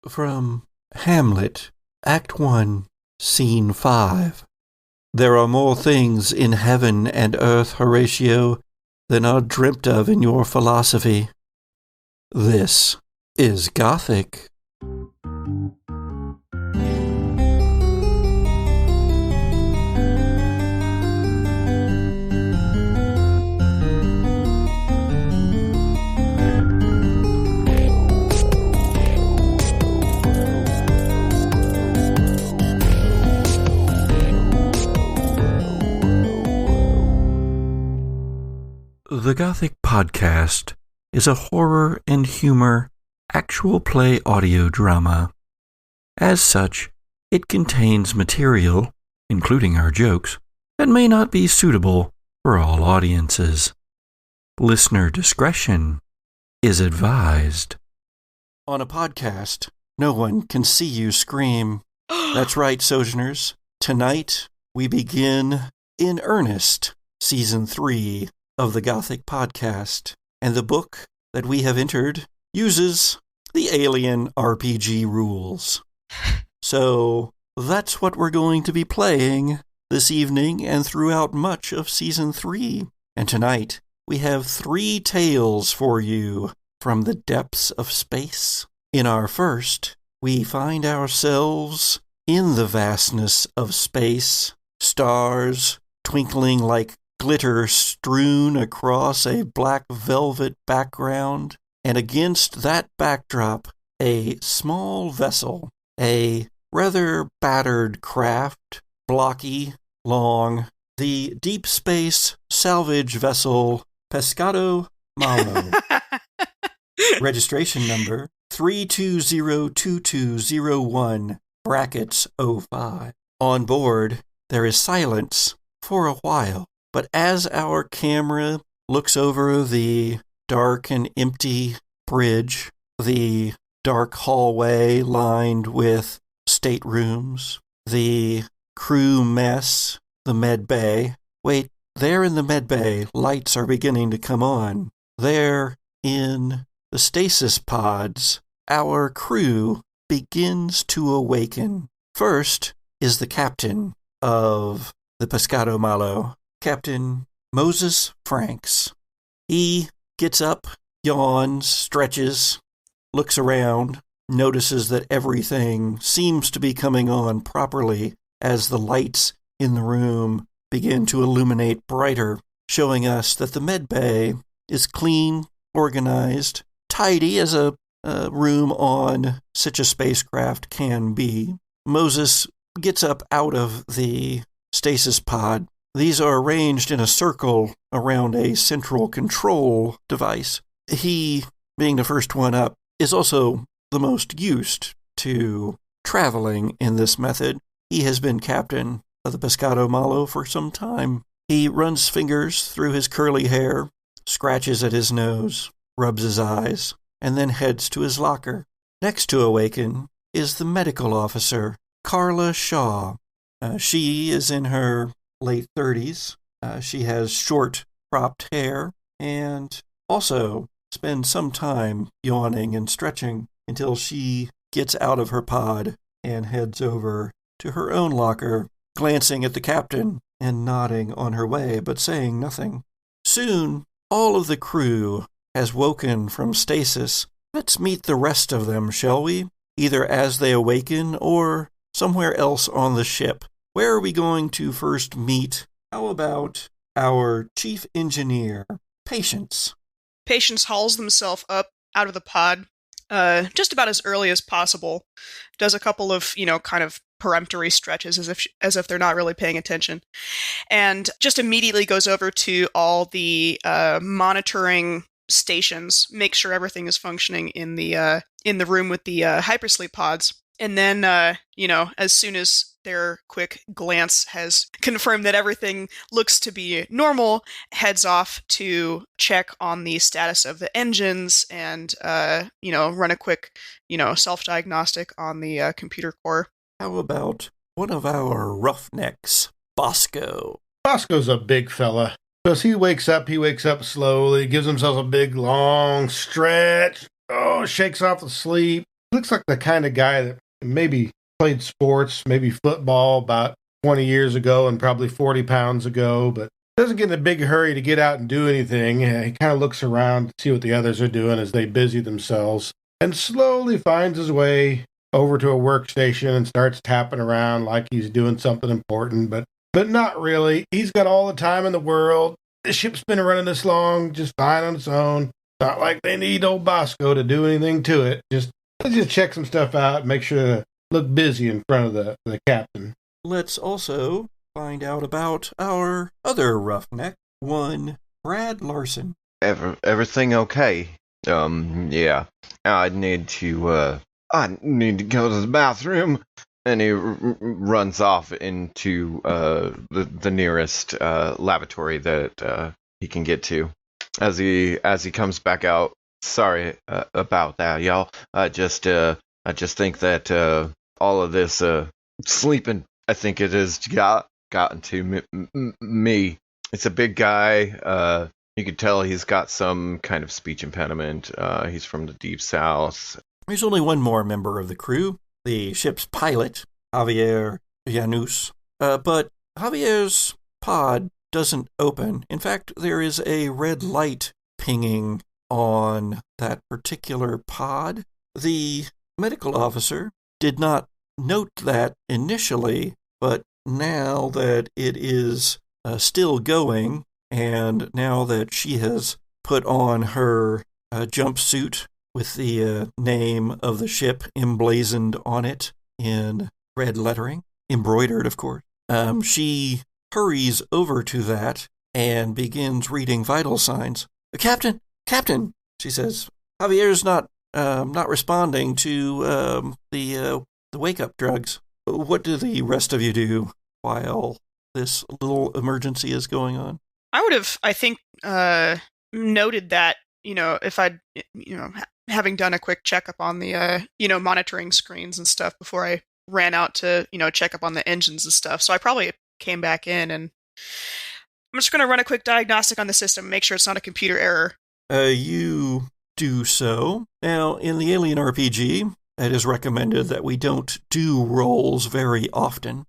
From Hamlet, Act 1, Scene 5. There are more things in heaven and earth, Horatio, than are dreamt of in your philosophy. This is Gothic. The Gothic Podcast is a horror and humor actual play audio drama. As such, it contains material, including our jokes, that may not be suitable for all audiences. Listener discretion is advised. On a podcast, no one can see you scream. That's right, Sojourners. Tonight, we begin in earnest Season 3 of the Gothic Podcast, and the book that we have entered uses the Alien RPG rules. So that's what we're going to be playing this evening and throughout much of Season 3. And tonight, we have 3 tales for you from the depths of space. In our first, we find ourselves in the vastness of space, stars twinkling like glitter strewn across a black velvet background, and against that backdrop, a small vessel, a rather battered craft, blocky, long, the deep space salvage vessel Pescado Malo. Registration number 3202201, brackets 05. On board, there is silence for a while. But as our camera looks over the dark and empty bridge, the dark hallway lined with staterooms, the crew mess, the med bay. Wait, there in the med bay, lights are beginning to come on. There in the stasis pods, our crew begins to awaken. First is the captain of the Pescado Malo, Captain Moses Franks. He gets up, yawns, stretches, looks around, notices that everything seems to be coming on properly as the lights in the room begin to illuminate brighter, showing us that the med bay is clean, organized, tidy as a room on such a spacecraft can be. Moses gets up out of the stasis pod. These are arranged in a circle around a central control device. He, being the first one up, is also the most used to traveling in this method. He has been captain of the Pescado Malo for some time. He runs fingers through his curly hair, scratches at his nose, rubs his eyes, and then heads to his locker. Next to awaken is the medical officer, Carla Shaw. She is in her late 30s. She has short, cropped hair and also spends some time yawning and stretching until she gets out of her pod and heads over to her own locker, glancing at the captain and nodding on her way, but saying nothing. Soon, all of the crew has woken from stasis. Let's meet the rest of them, shall we? Either as they awaken or somewhere else on the ship. Where are we going to first meet? How about our chief engineer, Patience? Patience hauls themselves up out of the pod just about as early as possible. Does a couple of, kind of peremptory stretches as if they're not really paying attention. And just immediately goes over to all the monitoring stations, make sure everything is functioning in the room with the hypersleep pods. And then, as soon as their quick glance has confirmed that everything looks to be normal, heads off to check on the status of the engines and, run a quick, self-diagnostic on the computer core. How about one of our roughnecks, Bosco? Bosco's a big fella. So as he wakes up slowly, gives himself a big, long stretch. Shakes off the sleep. looks like the kind of guy that maybe played sports, maybe football about 20 years ago and probably 40 pounds ago, but doesn't get in a big hurry to get out and do anything. He kind of looks around to see what the others are doing as they busy themselves and slowly finds his way over to a workstation and starts tapping around like he's doing something important, but not really. He's got all the time in the world. The ship's been running this long, just fine on its own. Not like they need old Bosco to do anything to it. Just check some stuff out, make sure to look busy in front of the captain. Let's also find out about our other roughneck, one Brad Larson. Everything okay? Yeah. I need to go to the bathroom. And he runs off into the nearest lavatory that he can get to. As he comes back out, sorry about that, y'all. I just think that all of this sleeping, I think it has gotten to me. It's a big guy. You could tell he's got some kind of speech impediment. He's from the deep south. There's only one more member of the crew. The ship's pilot, Javier Llanos, but Javier's pod doesn't open. In fact, there is a red light pinging on that particular pod. The medical officer did not note that initially, but now that it is still going, and now that she has put on her jumpsuit with the name of the ship emblazoned on it in red lettering, embroidered, of course. She hurries over to that and begins reading vital signs. Captain, she says, Javier's not responding to the wake-up drugs. What do the rest of you do while this little emergency is going on? I would have, I think, noted that, if I'd, having done a quick checkup on the, monitoring screens and stuff before I ran out to, check up on the engines and stuff. So I probably came back in and I'm just going to run a quick diagnostic on the system and make sure it's not a computer error. You do so. Now, in the Alien RPG, it is recommended that we don't do rolls very often.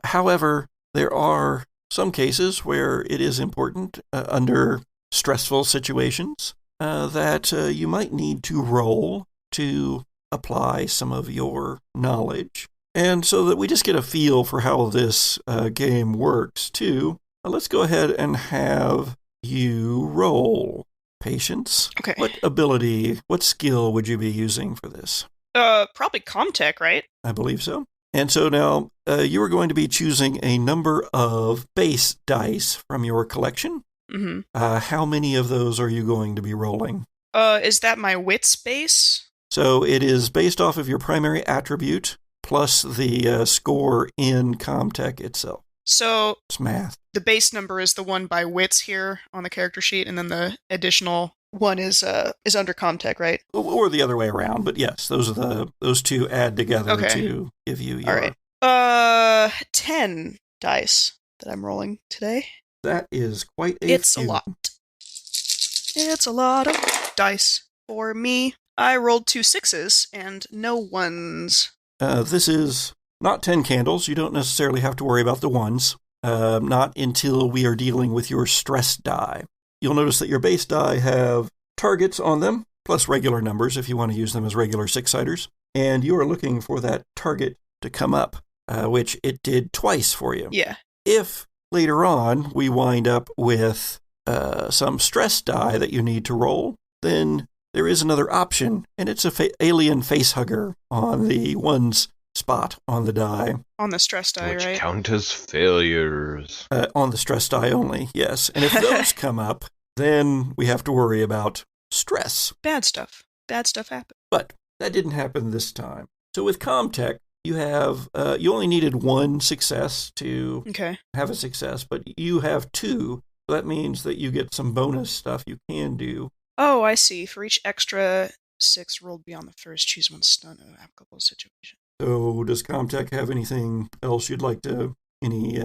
However, there are some cases where it is important under stressful situations that you might need to roll to apply some of your knowledge. And so that we just get a feel for how this game works, too, let's go ahead and have you roll. Patience. Okay. What skill would you be using for this? Probably Comtech, right? I believe so. And so now you are going to be choosing a number of base dice from your collection. Mm-hmm. How many of those are you going to be rolling? Is that my wits base? So it is based off of your primary attribute plus the score in Comtech itself. So it's math. The base number is the one by wits here on the character sheet, and then the additional one is under Comtech, right? Or the other way around, but yes, those two add together to give you your... All right. 10 dice that I'm rolling today. That is quite a It's few. a lot. It's a lot of dice for me. I rolled 2 6s and no 1s. This is not 10 candles. You don't necessarily have to worry about the ones. Not until we are dealing with your stress die. You'll notice that your base die have targets on them, plus regular numbers if you want to use them as regular six-siders. And you are looking for that target to come up, which it did twice for you. Yeah. If later on we wind up with some stress die that you need to roll, then there is another option, and it's a alien face hugger on the ones spot on the die. On the stress die, which right? count as failures. On the stress die only, yes. And if those come up, then we have to worry about stress. Bad stuff. Bad stuff happens. But that didn't happen this time. So with Comtech, you have you only needed 1 success to have a success, but you have 2. So that means that you get some bonus stuff you can do. Oh, I see. For each extra 6 rolled beyond the first, choose one stun in an applicable situation. So does Comtech have anything else you'd like to, any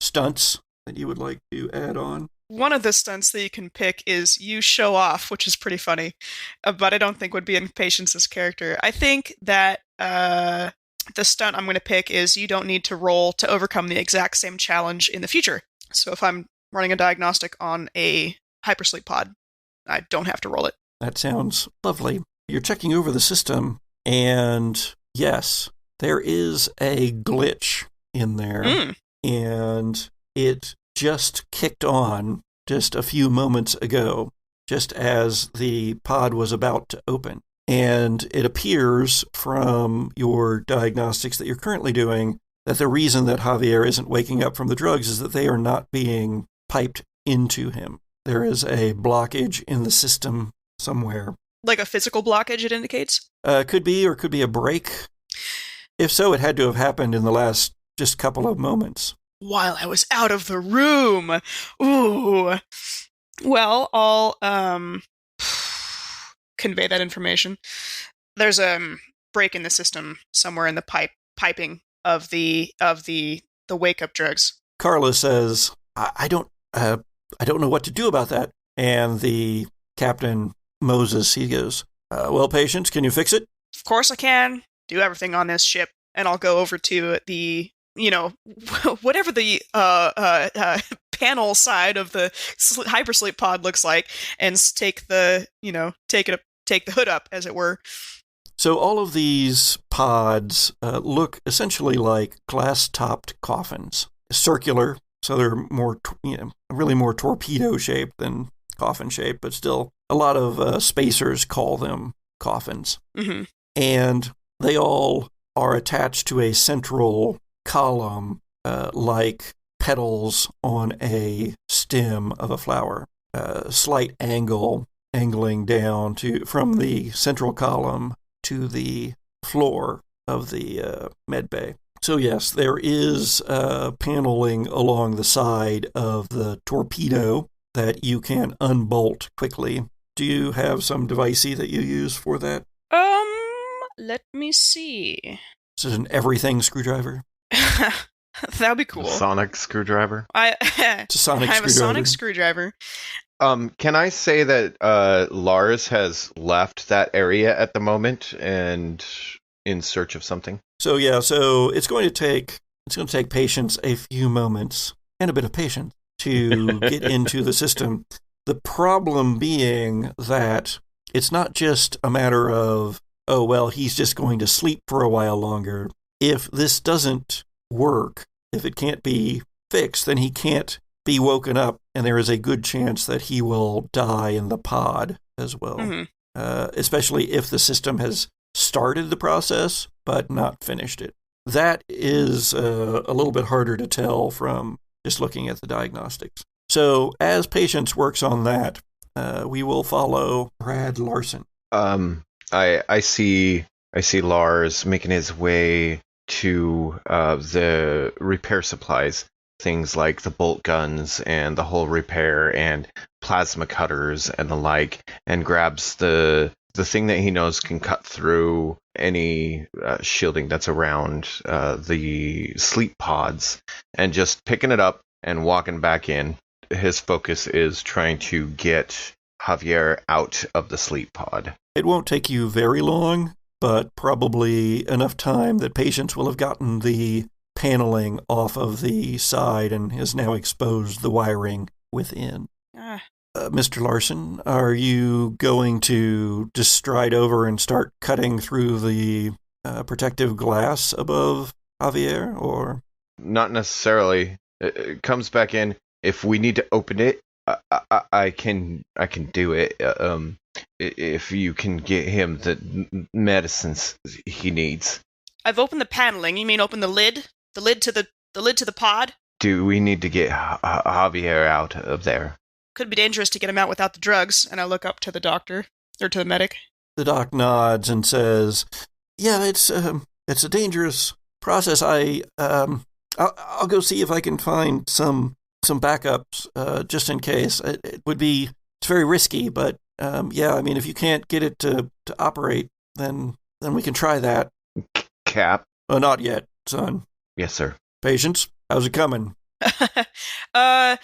stunts that you would like to add on? one of the stunts that you can pick is you show off, which is pretty funny, but I don't think would be in Patience's character. I think that the stunt I'm going to pick is you don't need to roll to overcome the exact same challenge in the future. So if I'm running a diagnostic on a hypersleep pod, I don't have to roll it. That sounds lovely. You're checking over the system, and yes, there is a glitch in there, and it just kicked on just a few moments ago, just as the pod was about to open. And it appears from your diagnostics that you're currently doing that the reason that Javier isn't waking up from the drugs is that they are not being piped into him. There is a blockage in the system somewhere. Like a physical blockage, it indicates? Could be, or could be a break. If so, it had to have happened in the last just couple of moments. While I was out of the room. Ooh. Well, I'll convey that information. There's a break in the system somewhere in the piping of the wake up drugs. Carla says, I don't know what to do about that. And the captain, Moses, he goes, well, Patience, can you fix it? Of course I can. Do everything on this ship. And I'll go over to the, whatever the panel side of the hypersleep pod looks like, and take the hood up, as it were. So all of these pods look essentially like glass-topped coffins, circular. So they're more, really more torpedo-shaped than coffin-shaped, but still a lot of spacers call them coffins. Mm-hmm. And they all are attached to a central column like petals on a stem of a flower. Slight angling down from the central column to the floor of the med bay. So yes, there is paneling along the side of the torpedo that you can unbolt quickly. Do you have some devicey that you use for that? Let me see. This is an everything screwdriver? That'd be cool. Sonic screwdriver? It's a sonic I have screwdriver. a sonic screwdriver. Can I say that Lars has left that area at the moment and in search of something? So it's going to take Patience a few moments and a bit of patience to get into the system. The problem being that it's not just a matter of, oh, well, he's just going to sleep for a while longer. If this doesn't work, if it can't be fixed, then he can't be woken up, and there is a good chance that he will die in the pod as well, especially if the system has started the process but not finished it. That is a little bit harder to tell from just looking at the diagnostics. So as Patience works on that, we will follow Brad Larson. I see Lars making his way to the repair supplies, things like the bolt guns and the hull repair and plasma cutters and the like, and grabs the thing that he knows can cut through any shielding that's around the sleep pods, and just picking it up and walking back in. His focus is trying to get Javier out of the sleep pod. It won't take you very long, but probably enough time that Patience will have gotten the paneling off of the side and has now exposed the wiring within. Mr. Larson, are you going to just stride over and start cutting through the protective glass above Javier, or? Not necessarily. It comes back in. If we need to open it, I can do it. If you can get him the medicines he needs. I've opened the paneling. You mean open the lid? The lid to the pod? Do we need to get Javier out of there? Could be dangerous to get him out without the drugs. And I look up to the doctor, or to the medic. The doc nods and says, "Yeah, it's a dangerous process. I'll go see if I can find some backups just in case. It's very risky, but if you can't get it to operate, then we can try that." Cap? Not yet, son. Yes, sir. Patience, how's it coming? Yeah,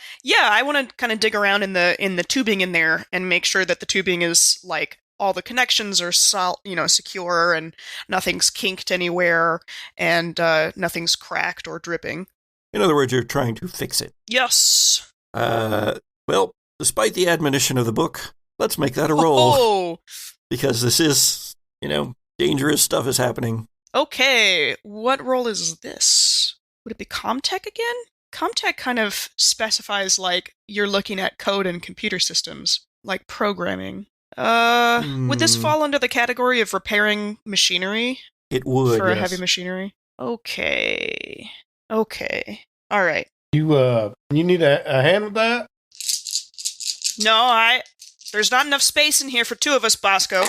I want to kind of dig around in the tubing in there and make sure that the tubing is like all the connections are secure and nothing's kinked anywhere and nothing's cracked or dripping. In other words, you're trying to fix it. Yes. Well, despite the admonition of the book, let's make that a roll. Oh. Because this is, dangerous stuff is happening. Okay, what role is this? Would it be Comtech again? Comtech kind of specifies like you're looking at code and computer systems, like programming. Would this fall under the category of repairing machinery? It would, for yes. heavy machinery. Okay. All right. You need a hand with that? No, there's not enough space in here for two of us, Bosco.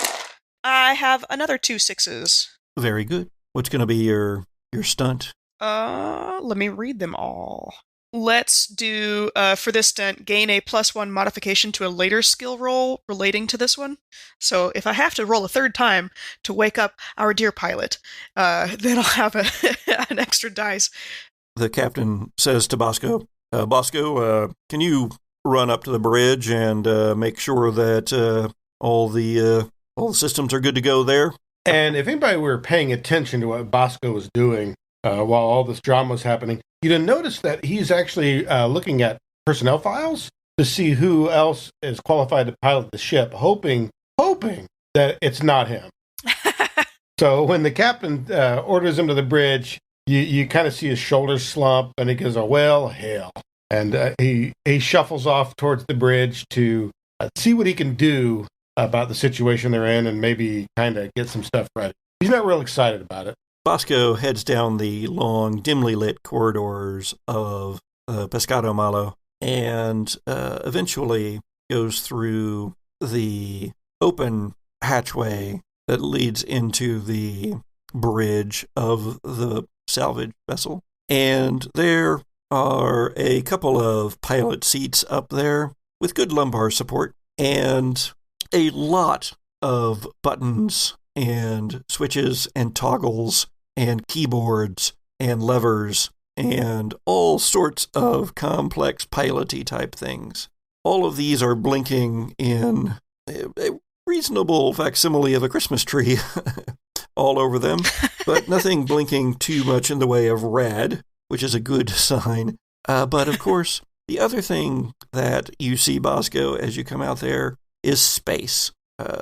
I have another 2 6s. Very good. What's going to be your stunt? Let me read them all. Let's do, for this stunt, gain a +1 modification to a later skill roll relating to this one. So if I have to roll a third time to wake up our dear pilot, then I'll have an extra dice. The captain says to Bosco, Bosco, can you run up to the bridge and make sure that all the systems are good to go there? And if anybody were paying attention to what Bosco was doing while all this drama was happening, you'd have noticed that he's actually looking at personnel files to see who else is qualified to pilot the ship, hoping that it's not him. So when the captain orders him to the bridge, you kind of see his shoulders slump, and he goes, "Oh, well, hell." And he shuffles off towards the bridge to see what he can do about the situation they're in and maybe kind of get some stuff ready. He's not real excited about it. Bosco heads down the long, dimly lit corridors of Pescado Malo and eventually goes through the open hatchway that leads into the bridge of the salvage vessel. And there are a couple of pilot seats up there with good lumbar support and a lot of buttons and switches and toggles and keyboards and levers and all sorts of complex piloty type things. All of these are blinking in a reasonable facsimile of a Christmas tree all over them, but nothing blinking too much in the way of red, which is a good sign. But of course, the other thing that you see, Bosco, as you come out there is space.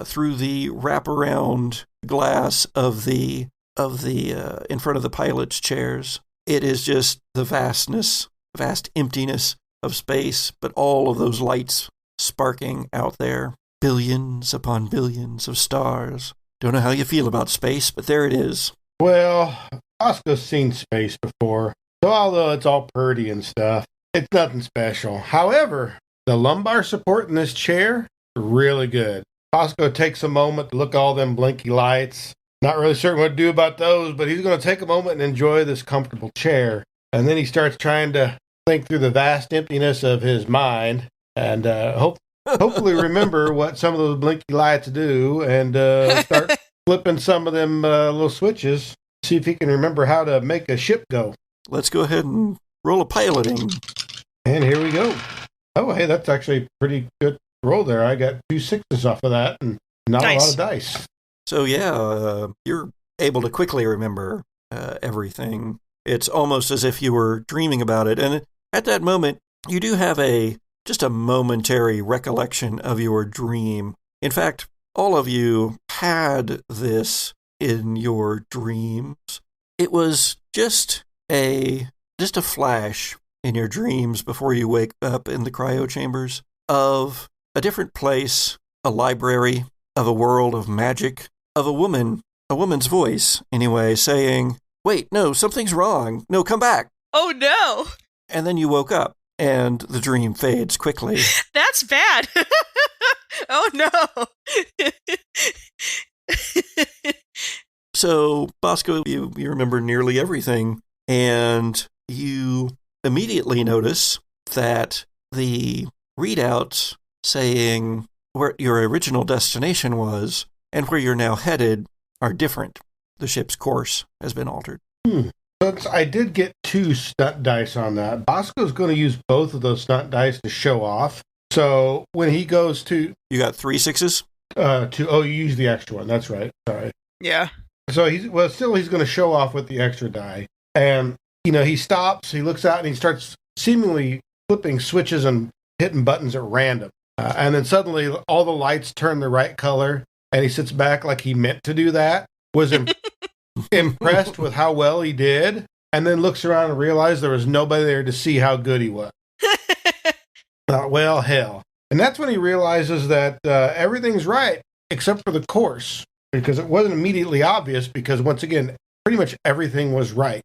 Through the wraparound glass of the in front of the pilot's chairs, it is just the vast emptiness of space, but all of those lights sparking out there. Billions upon billions of stars. Don't know how you feel about space, but there it is. Well, Oscar's seen space before, so although it's all purdy and stuff, it's nothing special. However, the lumbar support in this chair is really good. Bosco takes a moment to look at all them blinky lights. Not really certain what to do about those, but he's going to take a moment and enjoy this comfortable chair. And then he starts trying to think through the vast emptiness of his mind and hopefully remember what some of those blinky lights do and start flipping some of them little switches. See if he can remember how to make a ship go. Let's go ahead and roll a piloting. And here we go. Oh, hey, that's actually a pretty good roll there. I got 2 6s off of that and not a lot of dice. So yeah, you're able to quickly remember everything. It's almost as if you were dreaming about it. And at that moment, you do have just a momentary recollection of your dream. In fact, all of you had this in your dreams. It was just a flash in your dreams before you wake up in the cryo chambers of a different place, a library, of a world of magic, of a woman's voice, anyway, saying, "Wait, no, something's wrong. No, come back." Oh, no. And then you woke up, and the dream fades quickly. That's bad. Oh, no. So, Bosco, you remember nearly everything, and you immediately notice that the readouts saying where your original destination was and where you're now headed are different. The ship's course has been altered. I did get 2 stunt dice on that. Bosco's going to use both of those stunt dice to show off. So when he goes to... You got 3 6s? You used the extra one. That's right. Sorry. Yeah. So he's going to show off with the extra die. And, he stops, he looks out, and he starts seemingly flipping switches and hitting buttons at random. And then suddenly all the lights turn the right color, and he sits back like he meant to do that. Was impressed with how well he did, and then looks around and realized there was nobody there to see how good he was. Thought, well, hell. And that's when he realizes that everything's right, except for the course, because it wasn't immediately obvious, because once again, pretty much everything was right.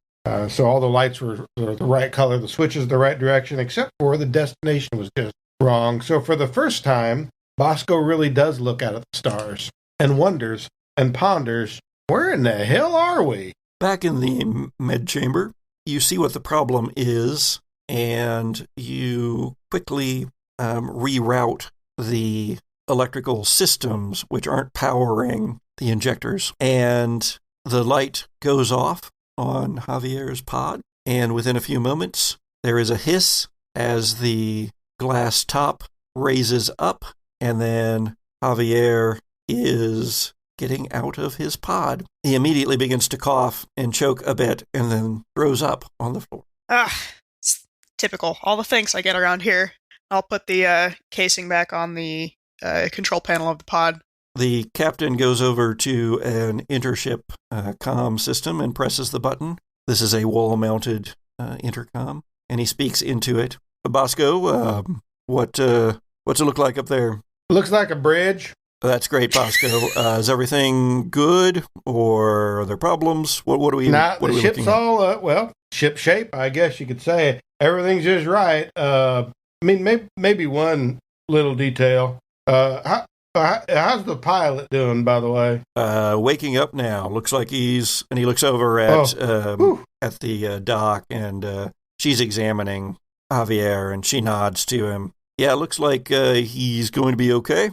So all the lights were the right color, the switches the right direction, except for the destination was just wrong. So for the first time, Bosco really does look out at the stars and wonders and ponders, where in the hell are we? Back in the med chamber, you see what the problem is, and you quickly reroute the electrical systems which aren't powering the injectors. And the light goes off on Javier's pod, and within a few moments, there is a hiss as the glass top raises up, and then Javier is getting out of his pod. He immediately begins to cough and choke a bit, and then throws up on the floor. It's typical. All the things I get around here. I'll put the casing back on the control panel of the pod. The captain goes over to an intership comm system and presses the button. This is a wall-mounted intercom, and he speaks into it. Bosco, what's it look like up there? Looks like a bridge. That's great, Bosco. Is everything good, or are there problems? What are we? Nah, what the are we ship's looking at? all ship shape, I guess you could say. Everything's just right. Maybe one little detail. How's the pilot doing, by the way? Waking up now. Looks like he looks over at the dock, and she's examining Javier, and she nods to him. Yeah, it looks like he's going to be okay.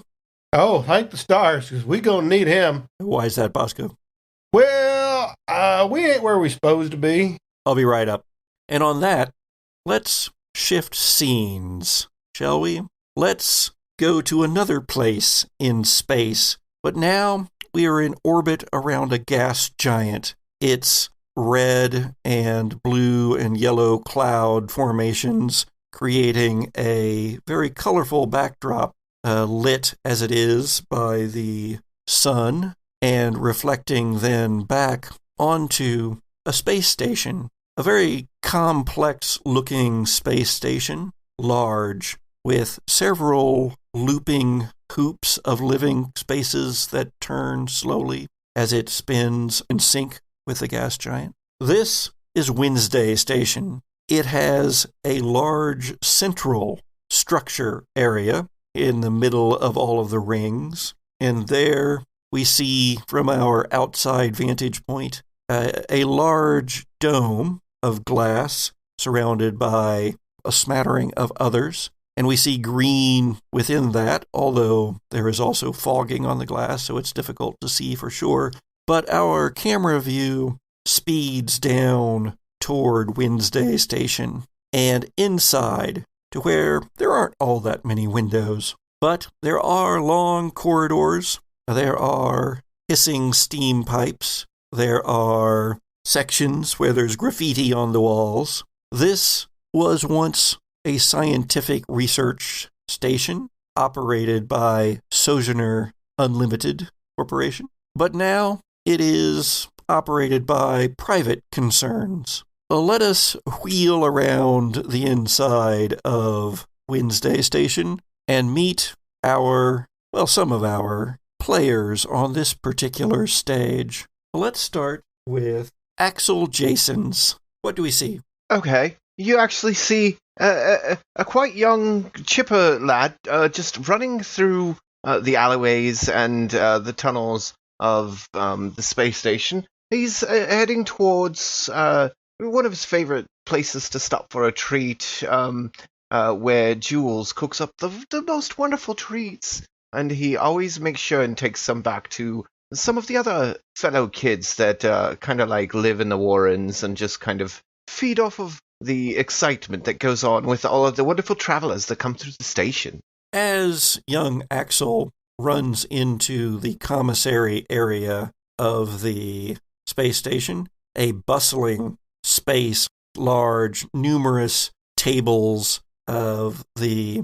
Oh, thank the stars, because we gonna need him. Why is that, Bosco? Well, we ain't where we supposed to be. I'll be right up. And on that, let's shift scenes, shall we? Let's go to another place in space, but now we are in orbit around a gas giant. It's red and blue and yellow cloud formations, creating a very colorful backdrop, lit as it is by the sun, and reflecting then back onto a space station, a very complex-looking space station, large, with several looping hoops of living spaces that turn slowly as it spins in sync with the gas giant. This is Wednesday Station. It has a large central structure area in the middle of all of the rings, and there we see from our outside vantage point a large dome of glass surrounded by a smattering of others. And we see green within that, although there is also fogging on the glass, so it's difficult to see for sure. But our camera view speeds down toward Wednesday Station and inside to where there aren't all that many windows. But there are long corridors, there are hissing steam pipes, there are sections where there's graffiti on the walls. This was once a scientific research station operated by Sojourner Unlimited Corporation, but now it is operated by private concerns. Let us wheel around the inside of Wednesday Station and meet some of our players on this particular stage. Let's start with Axel Jasons. What do we see? Okay, you actually see a quite young, chipper lad just running through the alleyways and the tunnels of the space station. He's heading towards one of his favorite places to stop for a treat, where Jules cooks up the most wonderful treats. And he always makes sure and takes some back to some of the other fellow kids that kind of like live in the Warrens and just kind of feed off of the excitement that goes on with all of the wonderful travelers that come through the station. As young Axel runs into the commissary area of the space station, a bustling space, large, numerous tables of the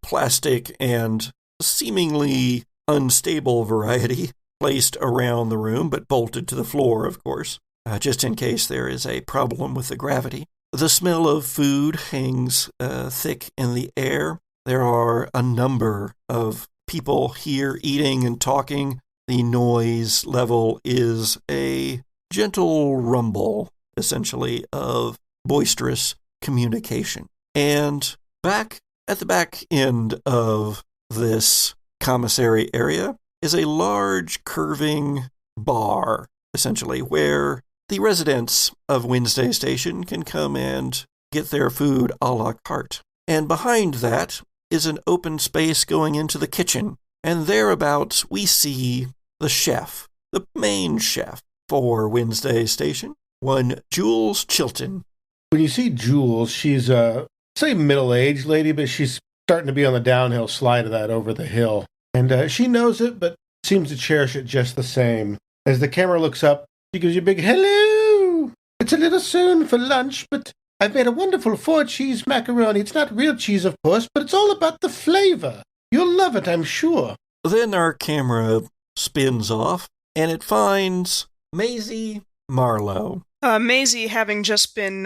plastic and seemingly unstable variety placed around the room, but bolted to the floor, of course, just in case there is a problem with the gravity. The smell of food hangs thick in the air. There are a number of people here eating and talking. The noise level is a gentle rumble, essentially, of boisterous communication. And back at the back end of this commissary area is a large curving bar, essentially, where the residents of Wednesday Station can come and get their food a la carte. And behind that is an open space going into the kitchen. And thereabouts we see the chef, the main chef for Wednesday Station, one Jules Chilton. When you see Jules, she's say middle-aged lady, but she's starting to be on the downhill slide of that over the hill. And she knows it, but seems to cherish it just the same. As the camera looks up, she gives you a big hello. It's a little soon for lunch, but I've made a wonderful 4-cheese macaroni. It's not real cheese, of course, but it's all about the flavor. You'll love it, I'm sure. Then our camera spins off, and it finds Maisie Marlowe. Maisie, having just been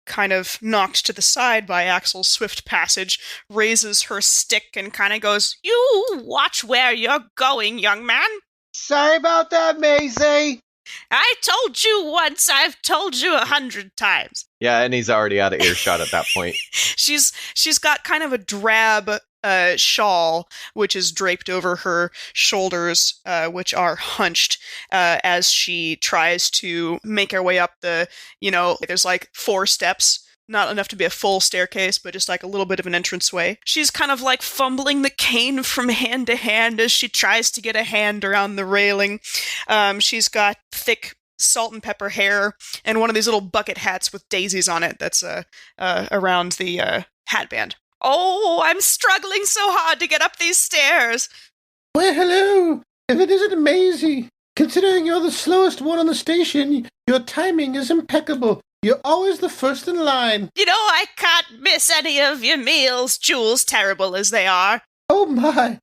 kind of knocked to the side by Axel's swift passage, raises her stick and kind of goes, "You watch where you're going, young man." Sorry about that, Maisie. I told you once, I've told you 100 times. Yeah, and he's already out of earshot at that point. She's got kind of a drab shawl, which is draped over her shoulders, which are hunched, as she tries to make her way up the, there's like 4 steps. Not enough to be a full staircase, but just like a little bit of an entranceway. She's kind of like fumbling the cane from hand to hand as she tries to get a hand around the railing. She's got thick salt and pepper hair and one of these little bucket hats with daisies on it that's around the hat band. Oh, I'm struggling so hard to get up these stairs. Well, hello. If it isn't Maisie, considering you're the slowest one on the station, your timing is impeccable. You're always the first in line. I can't miss any of your meals, Jules, terrible as they are. Oh, my.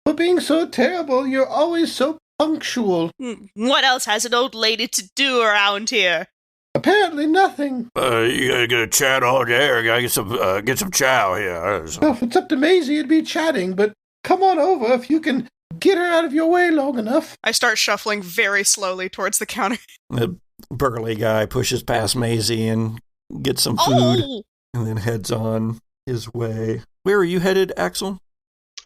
For being so terrible, you're always so punctual. What else has an old lady to do around here? Apparently nothing. You gotta get a chat all day, or gotta get some chow here. Well, if it's up to Maisie, it'd be chatting, but come on over if you can get her out of your way long enough. I start shuffling very slowly towards the counter. The burly guy pushes past Maisie and gets some food, and then heads on his way. Where are you headed, Axel?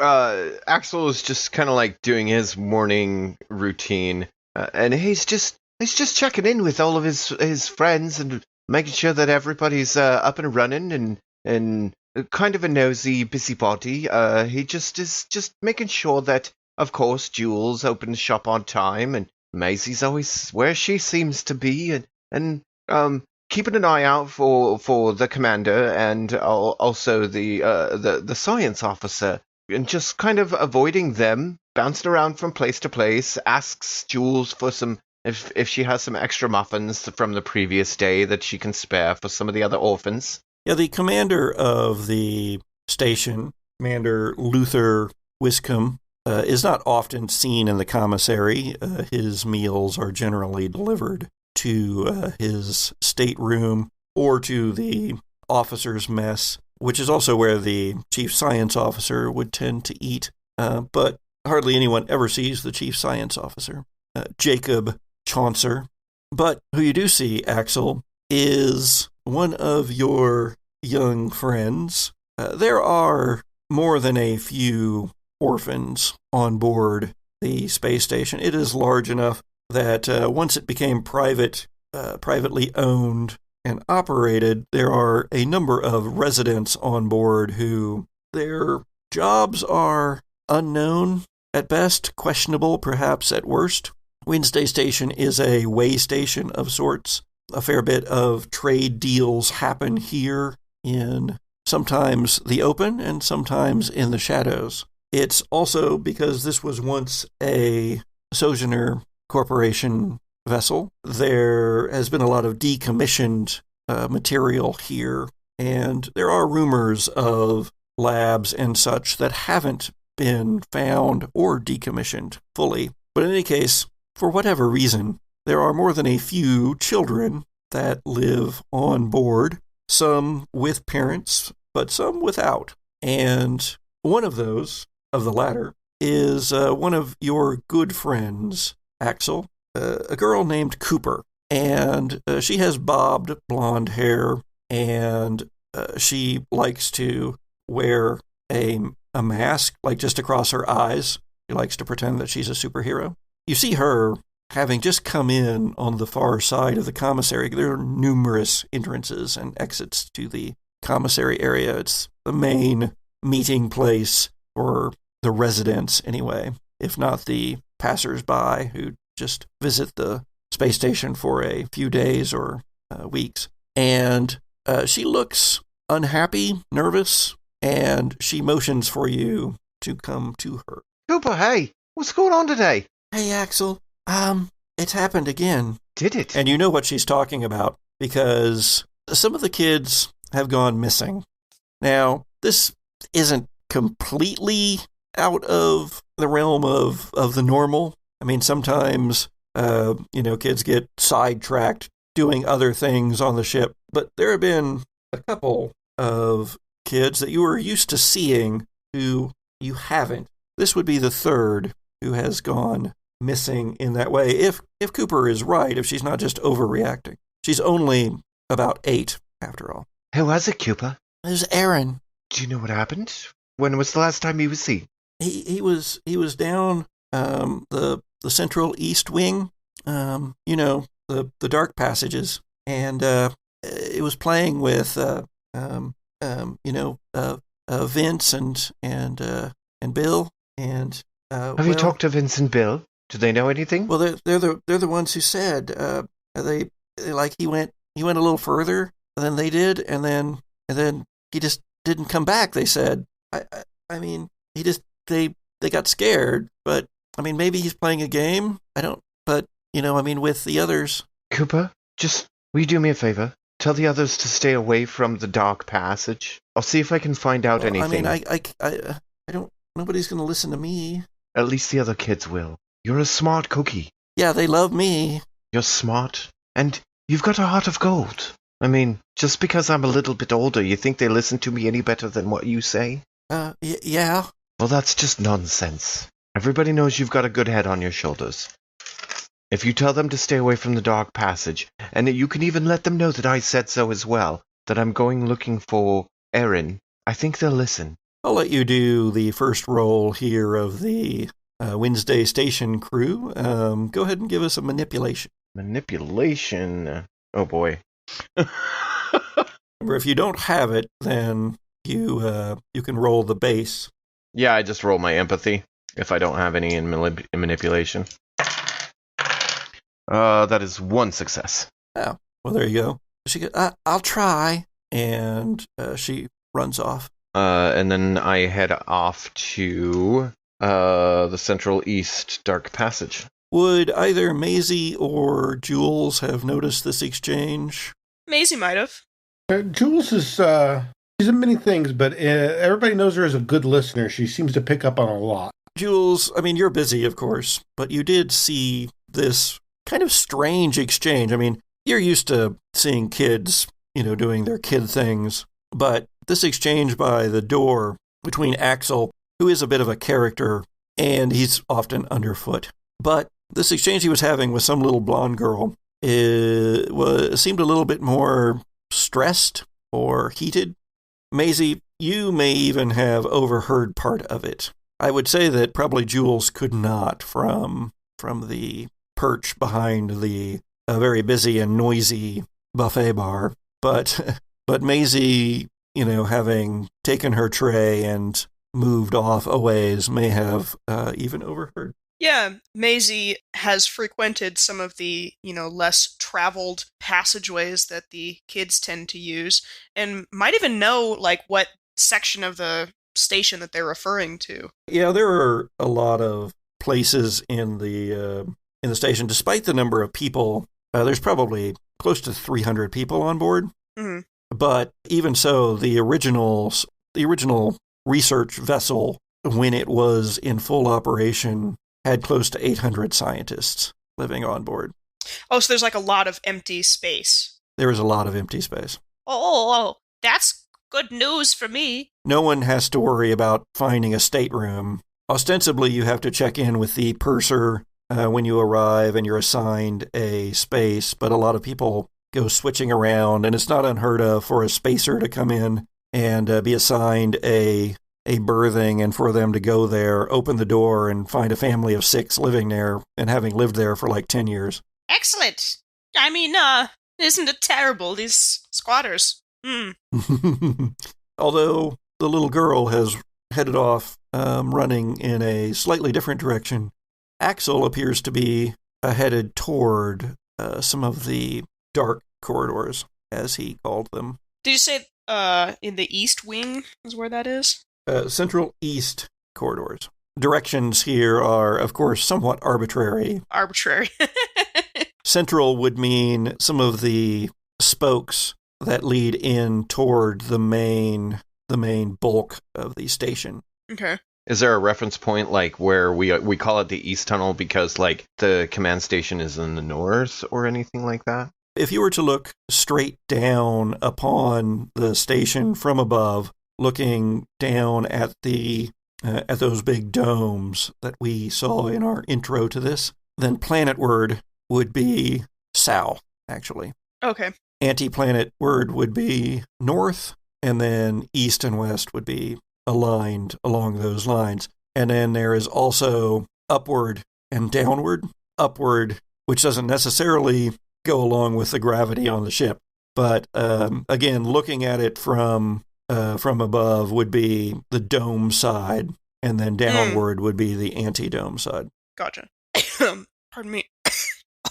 Axel is just kind of like doing his morning routine, and he's just checking in with all of his friends and making sure that everybody's up and running and kind of a nosy busybody. He just is just making sure that, of course, Jules opens shop on time and Maisie's always where she seems to be, and keeping an eye out for the commander and also the science officer, and just kind of avoiding them, bouncing around from place to place. Asks Jules for some if she has some extra muffins from the previous day that she can spare for some of the other orphans. Yeah, the commander of the station, Commander Luther Wiscombe, is not often seen in the commissary. His meals are generally delivered to his stateroom or to the officers' mess, which is also where the chief science officer would tend to eat. But hardly anyone ever sees the chief science officer, Jacob Chaucer. But who you do see, Axel, is one of your young friends. There are more than a few orphans on board the space station. It is large enough that once it became privately owned and operated, there are a number of residents on board who their jobs are unknown. at best, questionable, perhaps at worst. Wednesday Station is a way station of sorts. A fair bit of trade deals happen here in sometimes the open and sometimes in the shadows. It's also because this was once a Sojourner Corporation vessel. There has been a lot of decommissioned material here, and there are rumors of labs and such that haven't been found or decommissioned fully. But in any case, for whatever reason, there are more than a few children that live on board, some with parents, but some without. And one of those, of the latter, is one of your good friends, Axel, a girl named Cooper. And she has bobbed blonde hair, and she likes to wear a mask, like just across her eyes. She likes to pretend that she's a superhero. You see her having just come in on the far side of the commissary. There are numerous entrances and exits to the commissary area. It's the main meeting place for the residents, anyway, if not the passers-by who just visit the space station for a few days or weeks. And she looks unhappy, nervous, and she motions for you to come to her. Cooper, hey, what's going on today? Hey, Axel, it's happened again. Did it? And you know what she's talking about, because some of the kids have gone missing. Now, this isn't completely out of the realm of the normal. I mean, sometimes, kids get sidetracked doing other things on the ship, but there have been a couple of kids that you were used to seeing who you haven't. This would be the third who has gone missing in that way, if Cooper is right, if she's not just overreacting. She's only about 8, after all. Who was it, Cooper? It was Aaron. Do you know what happened? When was the last time he was seen? He was down the central east wing, the dark passages, and it was playing with Vince and Bill, and have you talked to Vince and Bill? Do they know anything? Well, they're the ones who said they like he went a little further than they did, and then he just didn't come back. They said, I mean, they got scared, but I mean, maybe he's playing a game. I don't, but with the others. Cooper, will you do me a favor? Tell the others to stay away from the dark passage. I'll see if I can find out anything. I mean, I don't. Nobody's going to listen to me. At least the other kids will. You're a smart cookie. Yeah, they love me. You're smart, and you've got a heart of gold. I mean, just because I'm a little bit older, you think they listen to me any better than what you say? Yeah. Well, that's just nonsense. Everybody knows you've got a good head on your shoulders. If you tell them to stay away from the dark passage, and you can even let them know that I said so as well, that I'm going looking for Erin, I think they'll listen. I'll let you do the first roll here of the Wednesday Station crew. Go ahead and give us a manipulation. Manipulation? Oh boy. Remember, if you don't have it, then you can roll the base. Yeah, I just roll my empathy if I don't have any in manipulation. That is 1 success. Oh, well, there you go. She goes, I'll try, and she runs off. And then I head off to the Central East Dark Passage. Would either Maisie or Jules have noticed this exchange? Maisie might have. Jules is, she's in many things, but everybody knows her as a good listener. She seems to pick up on a lot. Jules, I mean, you're busy, of course, but you did see this kind of strange exchange. I mean, you're used to seeing kids, doing their kid things, but this exchange by the door between Axel, who is a bit of a character, and he's often underfoot, but this exchange he was having with some little blonde girl seemed a little bit more stressed or heated. Maisie, you may even have overheard part of it. I would say that probably Jules could not from the perch behind the very busy and noisy buffet bar, but Maisie, having taken her tray and moved off a ways may have even overheard. Yeah, Maisie has frequented some of the, less traveled passageways that the kids tend to use, and might even know, what section of the station that they're referring to. Yeah, there are a lot of places in the station. Despite the number of people, there's probably close to 300 people on board. Mm-hmm. But even so, the original research vessel, when it was in full operation, had close to 800 scientists living on board. Oh, so there's a lot of empty space. There is a lot of empty space. Oh, that's good news for me. No one has to worry about finding a stateroom. Ostensibly, you have to check in with the purser when you arrive and you're assigned a space, but a lot of people go switching around, and it's not unheard of for a spacer to come in and be assigned a berthing, and for them to go there, open the door, and find a family of 6 living there, and having lived there for 10 years. Excellent. I mean, isn't it terrible, these squatters? Although the little girl has headed off running in a slightly different direction, Axel appears to be headed toward some of the dark corridors, as he called them. Did you say in the east wing is where that is? Central East corridors. Directions here are, of course, somewhat arbitrary. Arbitrary. Central would mean some of the spokes that lead in toward the main bulk of the station. Okay. Is there a reference point where we call it the East Tunnel because the command station is in the north or anything like that? If you were to look straight down upon the station from above, looking down at at those big domes that we saw in our intro to this, then planet word would be south, actually. Okay. Anti-planet word would be north, and then east and west would be aligned along those lines. And then there is also upward and downward. Upward, which doesn't necessarily go along with the gravity on the ship, but again, looking at it from above would be the dome side, and then downward would be the anti-dome side. Gotcha. Pardon me.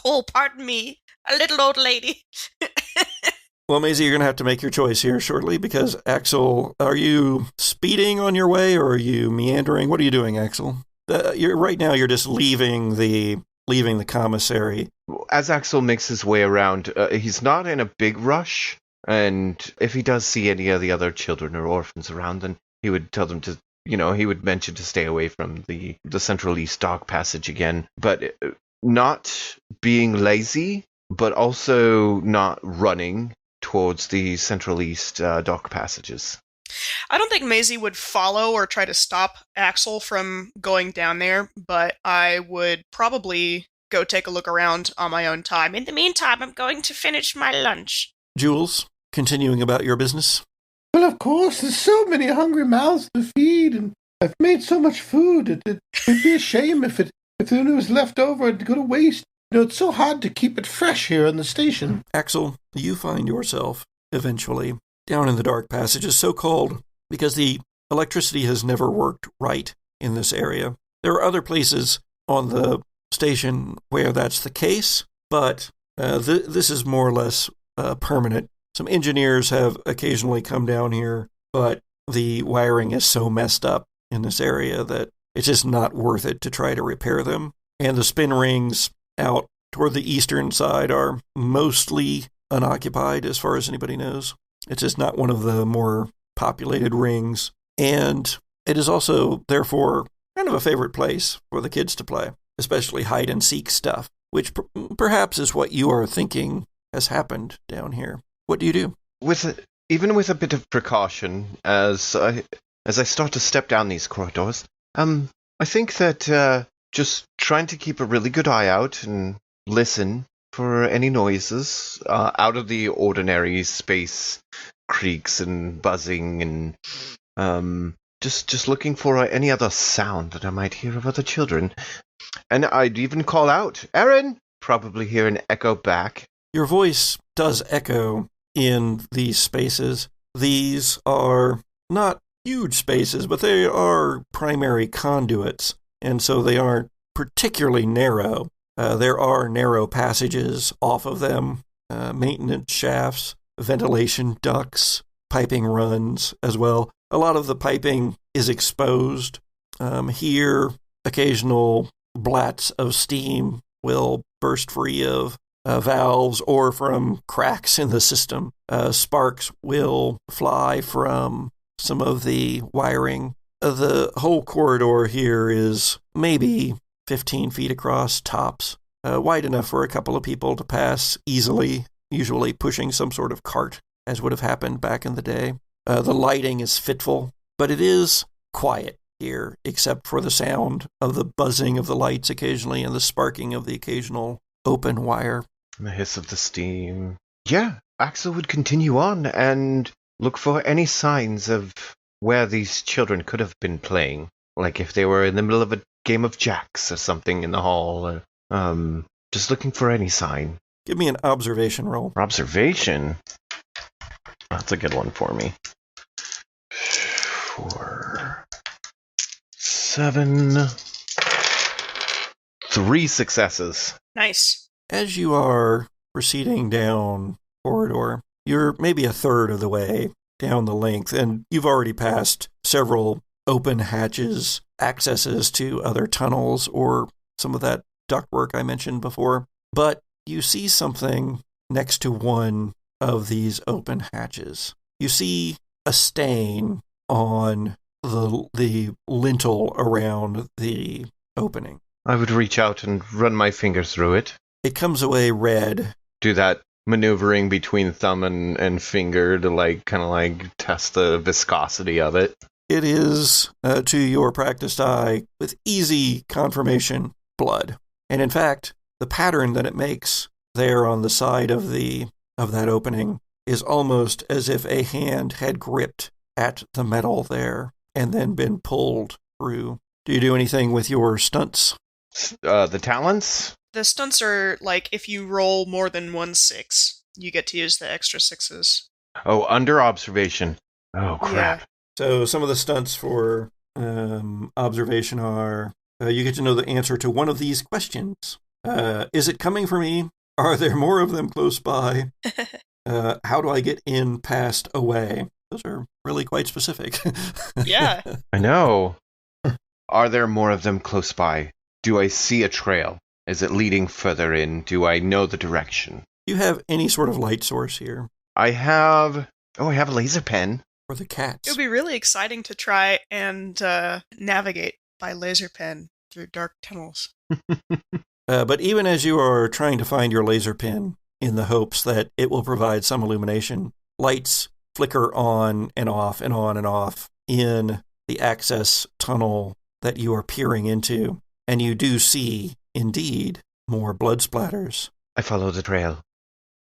Oh, pardon me. A little old lady. Well, Maisie, you're going to have to make your choice here shortly, because Axel, are you speeding on your way, or are you meandering? What are you doing, Axel? Right now you're just leaving the commissary. As Axel makes his way around, he's not in a big rush. And if he does see any of the other children or orphans around, then he would tell them to, he would mention to stay away from the Central East Dock Passage again. But not being lazy, but also not running towards the Central East Dock Passages. I don't think Maisie would follow or try to stop Axel from going down there, but I would probably go take a look around on my own time. In the meantime, I'm going to finish my lunch. Jules, continuing about your business? Well, of course, there's so many hungry mouths to feed, and I've made so much food. It would be a shame if there was left over and go to waste. It's so hard to keep it fresh here in the station. Axel, you find yourself eventually down in the dark passages, so-called because the electricity has never worked right in this area. There are other places on the station where that's the case, but this is more or less permanent. Some engineers have occasionally come down here, but the wiring is so messed up in this area that it's just not worth it to try to repair them. And the spin rings out toward the eastern side are mostly unoccupied as far as anybody knows. It's just not one of the more populated rings. And it is also, therefore, kind of a favorite place for the kids to play, especially hide-and-seek stuff, which perhaps is what you are thinking has happened down here. What do you do? Even with a bit of precaution, as I start to step down these corridors, I think that just trying to keep a really good eye out and listen for any noises out of the ordinary space creaks and buzzing, and just looking for any other sound that I might hear of other children. And I'd even call out, "Aaron!" Probably hear an echo back. Your voice does echo in these spaces. These are not huge spaces, but they are primary conduits, and so they aren't particularly narrow. There are narrow passages off of them, maintenance shafts, ventilation ducts, piping runs as well. A lot of the piping is exposed. Here, occasional blats of steam will burst free of valves or from cracks in the system. Sparks will fly from some of the wiring. The whole corridor here is maybe 15 feet across, tops, wide enough for a couple of people to pass easily, usually pushing some sort of cart, as would have happened back in the day. The lighting is fitful, but it is quiet here, except for the sound of the buzzing of the lights occasionally and the sparking of the occasional open wire. The hiss of the steam. Yeah, Axel would continue on and look for any signs of where these children could have been playing. Like if they were in the middle of a game of jacks or something in the hall. Just looking for any sign. Give me an observation roll. Observation? That's a good one for me. 4, 7, 3 successes. Nice. As you are proceeding down corridor, you're maybe a third of the way down the length, and you've already passed several open hatches, accesses to other tunnels, or some of that ductwork I mentioned before. But you see something next to one of these open hatches. You see a stain on the lintel around the opening. I would reach out and run my fingers through it. It comes away red. Do that maneuvering between thumb and finger to kind of test the viscosity of it. It is, to your practiced eye, with easy confirmation, blood. And in fact, the pattern that it makes there on the side of that opening is almost as if a hand had gripped at the metal there and then been pulled through. Do you do anything with your stunts? The talents? The stunts are if you roll more than 1 6, you get to use the extra 6s. Oh, under observation. Oh, crap. Yeah. So some of the stunts for observation are, you get to know the answer to one of these questions. Is it coming for me? Are there more of them close by? How do I get in, past, away? Those are really quite specific. Yeah. I know. Are there more of them close by? Do I see a trail? Is it leading further in? Do I know the direction? Do you have any sort of light source here? I have a laser pen. For the cats. It would be really exciting to try and navigate by laser pen through dark tunnels. But even as you are trying to find your laser pen in the hopes that it will provide some illumination, lights flicker on and off and on and off in the access tunnel that you are peering into, and you do see, indeed, more blood splatters. I follow the trail.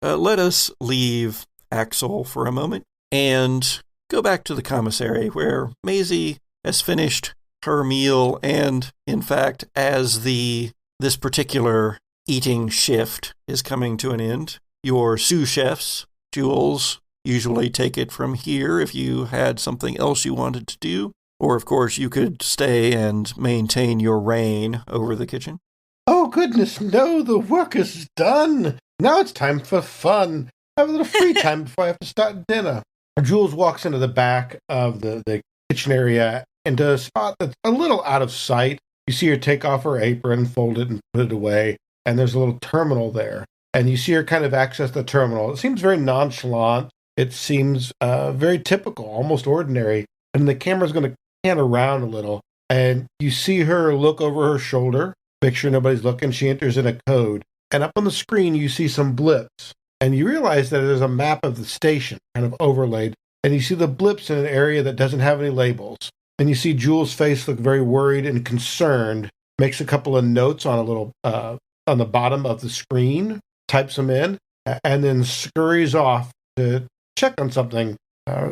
Let us leave Axel for a moment and go back to the commissary where Maisie has finished her meal, and, in fact, as this particular eating shift is coming to an end, your sous chefs, Jules, usually take it from here if you had something else you wanted to do. Or, of course, you could stay and maintain your reign over the kitchen. Oh, goodness, no, the work is done. Now it's time for fun. I have a little free time before I have to start dinner. Jules walks into the back of the kitchen area into a spot that's a little out of sight. You see her take off her apron, fold it, and put it away. And there's a little terminal there. And you see her kind of access the terminal. It seems very nonchalant. It seems very typical, almost ordinary. And the camera's going to pan around a little. And you see her look over her shoulder, make sure nobody's looking. She enters in a code. And up on the screen, you see some blips. And you realize that there's a map of the station kind of overlaid. And you see the blips in an area that doesn't have any labels. And you see Jules' face look very worried and concerned. Makes a couple of notes on a little on the bottom of the screen, types them in, and then scurries off to check on something,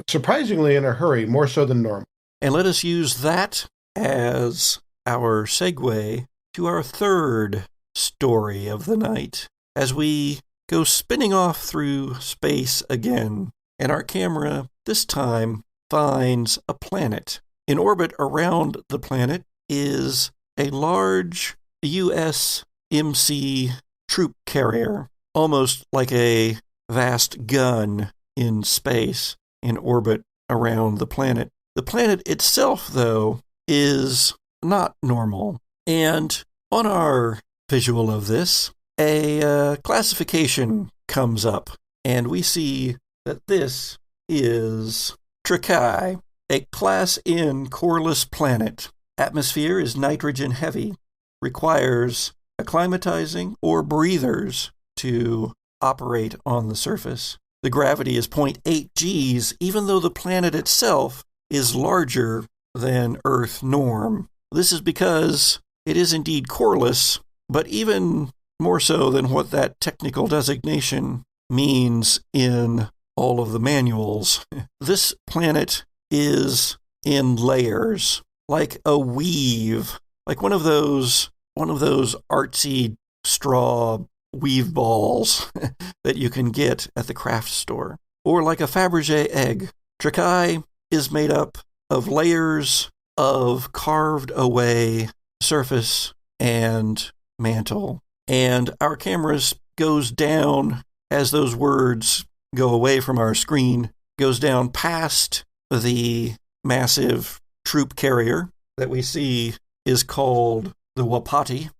surprisingly in a hurry, more so than normal. And let us use that as our segue to our third story of the night, as we go spinning off through space again, and our camera this time finds a planet. In orbit around the planet is a large USMC troop carrier, almost like a vast gun in space in orbit around the planet. The planet itself, though, is not normal. And on our visual of this, a classification comes up, and we see that this is Tricae, a Class N coreless planet. Atmosphere is nitrogen heavy, requires acclimatizing or breathers to operate on the surface. The gravity is 0.8 Gs, even though the planet itself is larger than Earth norm. This is because it is indeed coreless, but even more so than what that technical designation means in all of the manuals. This planet is in layers, like a weave, like one of those artsy straw weave balls that you can get at the craft store, or like a Fabergé egg. Tricae is made up of layers of carved away surface and mantle, and our cameras goes down as those words go away from our screen, goes down past the massive troop carrier that we see is called the Wapati,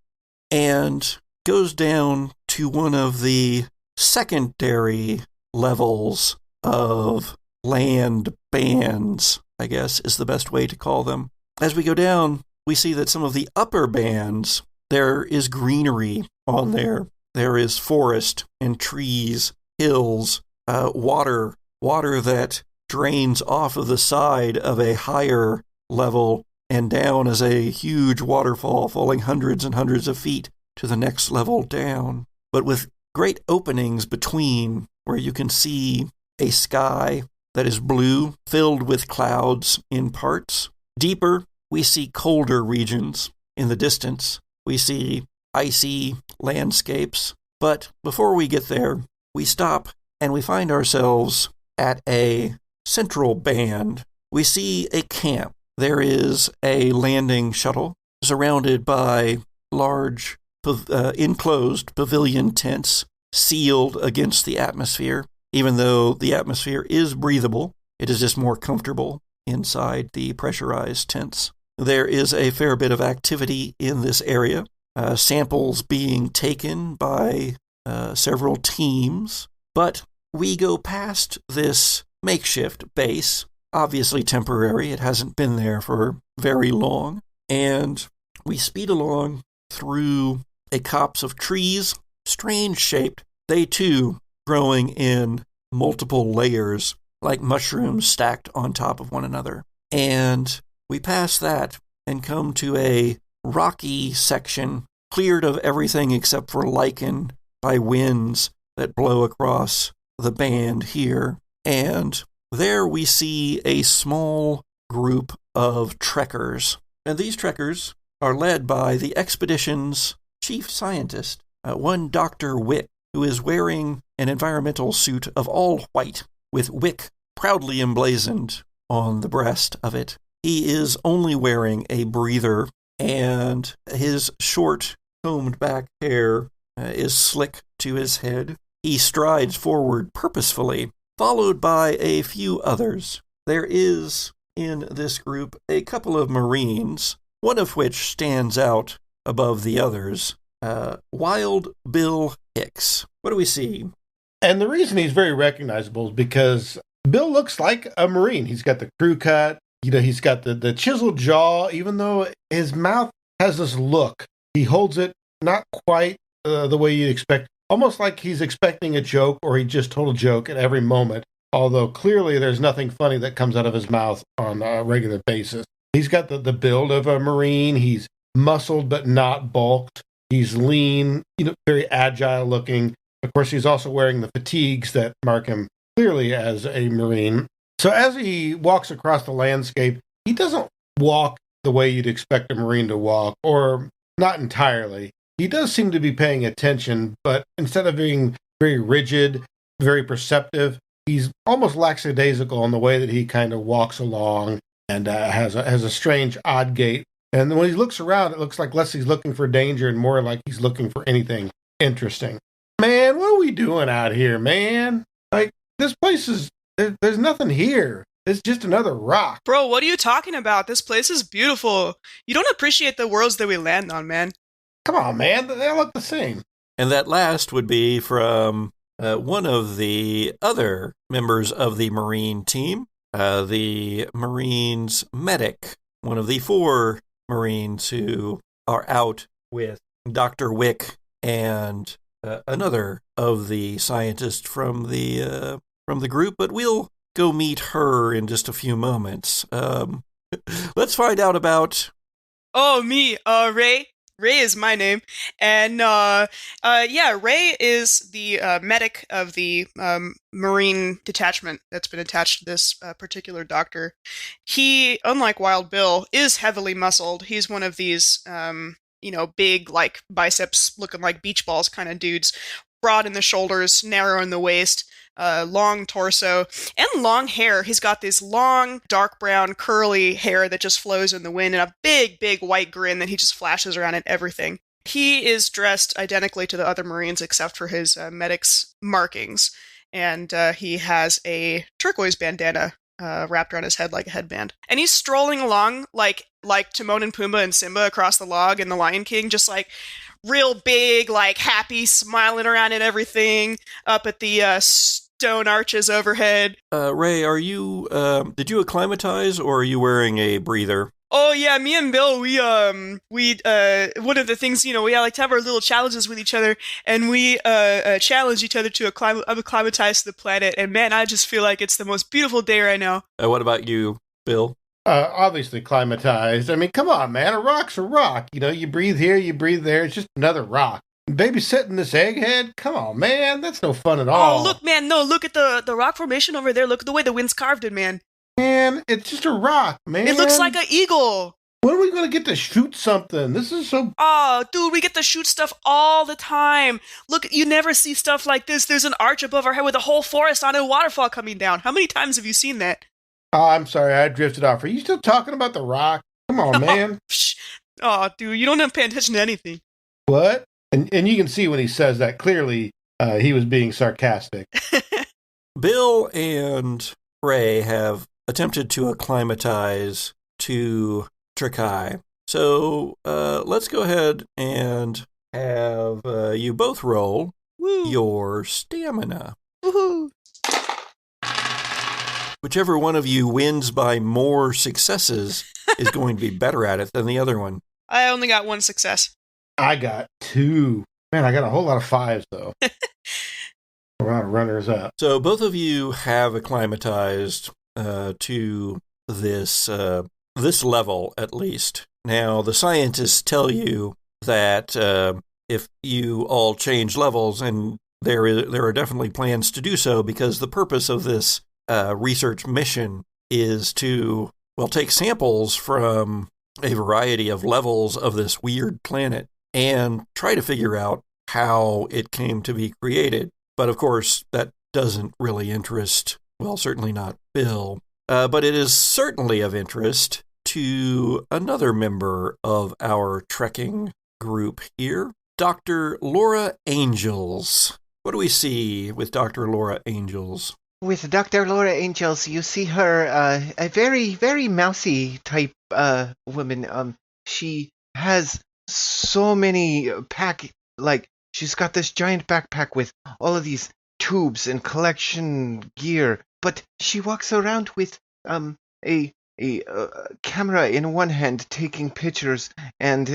and goes down to one of the secondary levels of land bands, I guess is the best way to call them. As we go down, we see that some of the upper bands, there is greenery on there. There is forest and trees, hills, water that drains off of the side of a higher level and down as a huge waterfall falling hundreds and hundreds of feet to the next level down, but with great openings between where you can see a sky that is blue, filled with clouds in parts. Deeper, we see colder regions in the distance. We see icy landscapes. But before we get there, we stop and we find ourselves at a central band. We see a camp. There is a landing shuttle surrounded by large enclosed pavilion tents sealed against the atmosphere. Even though the atmosphere is breathable, it is just more comfortable inside the pressurized tents. There is a fair bit of activity in this area, samples being taken by several teams, but we go past this makeshift base, obviously temporary, it hasn't been there for very long, and we speed along through a copse of trees, strange shaped, they too growing in multiple layers, like mushrooms stacked on top of one another. And we pass that and come to a rocky section, cleared of everything except for lichen by winds that blow across the band here. And there we see a small group of trekkers. And these trekkers are led by the expedition's chief scientist, one Dr. Wick, who is wearing an environmental suit of all white, with Wick proudly emblazoned on the breast of it. He is only wearing a breather, and his short, combed-back hair is slick to his head. He strides forward purposefully, followed by a few others. There is, in this group, a couple of Marines, one of which stands out above the others. Wild Bill Hicks. What do we see? And the reason he's very recognizable is because Bill looks like a Marine. He's got the crew cut. He's got the chiseled jaw, even though his mouth has this look. He holds it not quite the way you'd expect, almost like he's expecting a joke or he just told a joke at every moment, although clearly there's nothing funny that comes out of his mouth on a regular basis. He's got the build of a Marine. He's muscled but not bulked. He's lean, very agile looking. Of course, he's also wearing the fatigues that mark him clearly as a Marine. So as he walks across the landscape, he doesn't walk the way you'd expect a Marine to walk, or not entirely. He does seem to be paying attention, but instead of being very rigid, very perceptive, he's almost lackadaisical in the way that he kind of walks along and has a strange, odd gait. And when he looks around, it looks like less he's looking for danger and more like he's looking for anything interesting. Man, what are we doing out here, man? Like, this place is, there's nothing here. It's just another rock. Bro, what are you talking about? This place is beautiful. You don't appreciate the worlds that we land on, man. Come on, man. They look the same. And that last would be from one of the other members of the Marine team, the Marines medic, one of the 4 Marines who are out with Dr. Wick and another of the scientists from the group, but we'll go meet her in just a few moments. Let's find out about... Oh, me, Ray. Ray is my name. And, Ray is the medic of the Marine detachment that's been attached to this particular doctor. He, unlike Wild Bill, is heavily muscled. He's one of these, big, like, biceps looking like beach balls kind of dudes. Broad in the shoulders, narrow in the waist, long torso, and long hair. He's got this long, dark brown, curly hair that just flows in the wind, and a big, big white grin that he just flashes around at everything. He is dressed identically to the other Marines except for his medic's markings, and he has a turquoise bandana wrapped around his head like a headband. And he's strolling along like Timon and Pumbaa and Simba across the log in The Lion King, just like real big, like happy, smiling around at everything up at the stone arches overhead. Ray, are you, did you acclimatize or are you wearing a breather? Oh yeah, me and Bill, we one of the things, we like to have our little challenges with each other, and we challenge each other to acclimatize to the planet, and man, I just feel like it's the most beautiful day right now. What about you, Bill? Obviously climatized. I mean, come on, man. A rock's a rock. You breathe here, you breathe there. It's just another rock. Babysitting this egghead? Come on, man. That's no fun at all. Oh, look, man. No, look at the rock formation over there. Look at the way the wind's carved it, man. Man, it's just a rock, man. It looks like an eagle. When are we going to get to shoot something? This is so... Oh, dude, we get to shoot stuff all the time. Look, you never see stuff like this. There's an arch above our head with a whole forest on it, a waterfall coming down. How many times have you seen that? Oh, I'm sorry, I drifted off. Are you still talking about the rock? Come on, man. Oh, dude, you don't have to pay attention to anything. What? And you can see when he says that, clearly he was being sarcastic. Bill and Ray have attempted to acclimatize to Tricae. So let's go ahead and have you both roll your stamina. Woohoo! Whichever one of you wins by more successes is going to be better at it than the other one. I only got 1 success. I got 2. Man, I got a whole lot of 5s, though. A lot of runners up. So both of you have acclimatized to this level, at least. Now, the scientists tell you that if you all change levels, and there are definitely plans to do so, because the purpose of this research mission is to, take samples from a variety of levels of this weird planet and try to figure out how it came to be created. But of course, that doesn't really interest, certainly not Bill. But it is certainly of interest to another member of our trekking group here, Dr. Laura Angels. What do we see with Dr. Laura Angels? With Dr. Laura Angels, you see her a very, very mousy type woman. She has so many she's got this giant backpack with all of these tubes and collection gear, but she walks around with a camera in one hand taking pictures and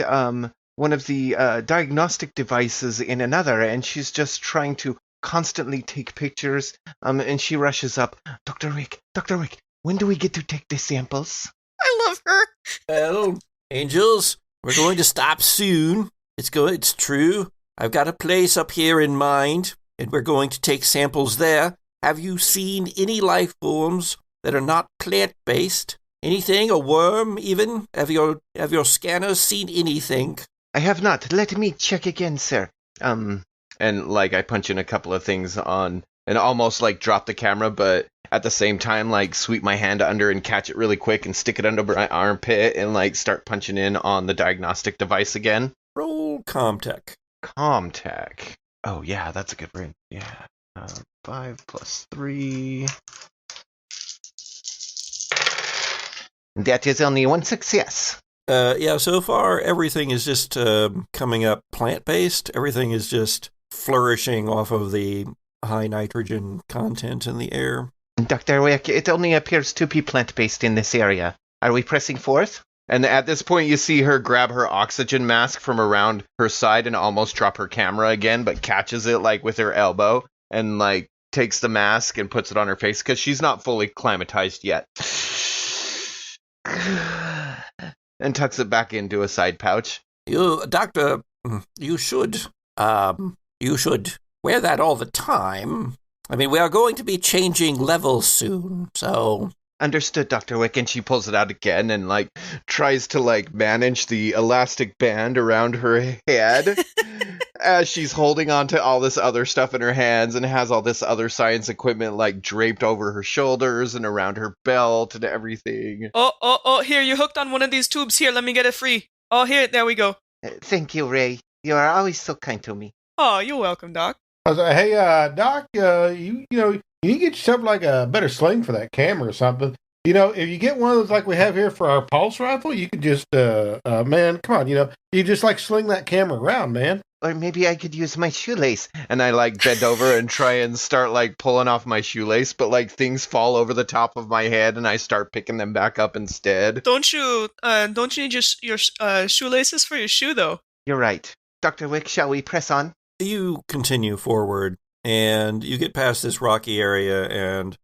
one of the diagnostic devices in another, and she's just trying to constantly take pictures, and she rushes up. Dr. Wick, when do we get to take the samples? I love her. Well, Angels, we're going to stop soon. It's true. I've got a place up here in mind, and we're going to take samples there. Have you seen any life forms that are not plant-based? Anything? A worm, even? Have your scanners seen anything? I have not. Let me check again, sir. And I punch in a couple of things on and almost like drop the camera, but at the same time like sweep my hand under and catch it really quick and stick it under my armpit and like start punching in on the diagnostic device again. Roll Comtech. Comtech. Oh yeah, that's a good ring. Yeah. 5 plus 3. That is only one success. Yeah, so far everything is just coming up plant-based. Everything is just flourishing off of the high nitrogen content in the air. Dr. Wick, it only appears to be plant-based in this area. Are we pressing forth? And at this point, you see her grab her oxygen mask from around her side and almost drop her camera again, but catches it like with her elbow and like takes the mask and puts it on her face because she's not fully acclimatized yet. And tucks it back into a side pouch. Doctor, you should wear that all the time. I mean, we are going to be changing levels soon, so... Understood, Dr. Wick, and she pulls it out again and, like, tries to, like, manage the elastic band around her head as she's holding on to all this other stuff in her hands and has all this other science equipment, like, draped over her shoulders and around her belt and everything. Oh, here, you're hooked on one of these tubes. Here, let me get it free. Oh, here, there we go. Thank you, Ray. You are always so kind to me. Oh, you're welcome, Doc. I was like, hey, Doc, you need to get yourself like a better sling for that camera or something. You know, if you get one of those like we have here for our pulse rifle, you could just, man, come on, you just like sling that camera around, man. Or maybe I could use my shoelace. And I like bend over and try and start like pulling off my shoelace, but like things fall over the top of my head and I start picking them back up instead. Don't you need your shoelaces for your shoe though? You're right. Dr. Wick, shall we press on? You continue forward, and you get past this rocky area and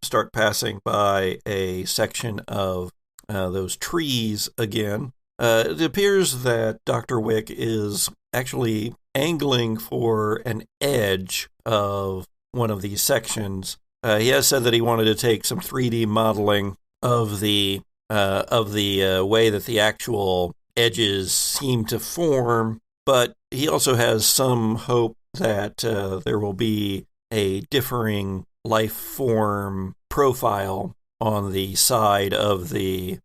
start passing by a section of those trees again. It appears that Dr. Wick is actually angling for an edge of one of these sections. He has said that he wanted to take some 3D modeling of the way that the actual edges seem to form, but he also has some hope that there will be a differing life form profile on the side of the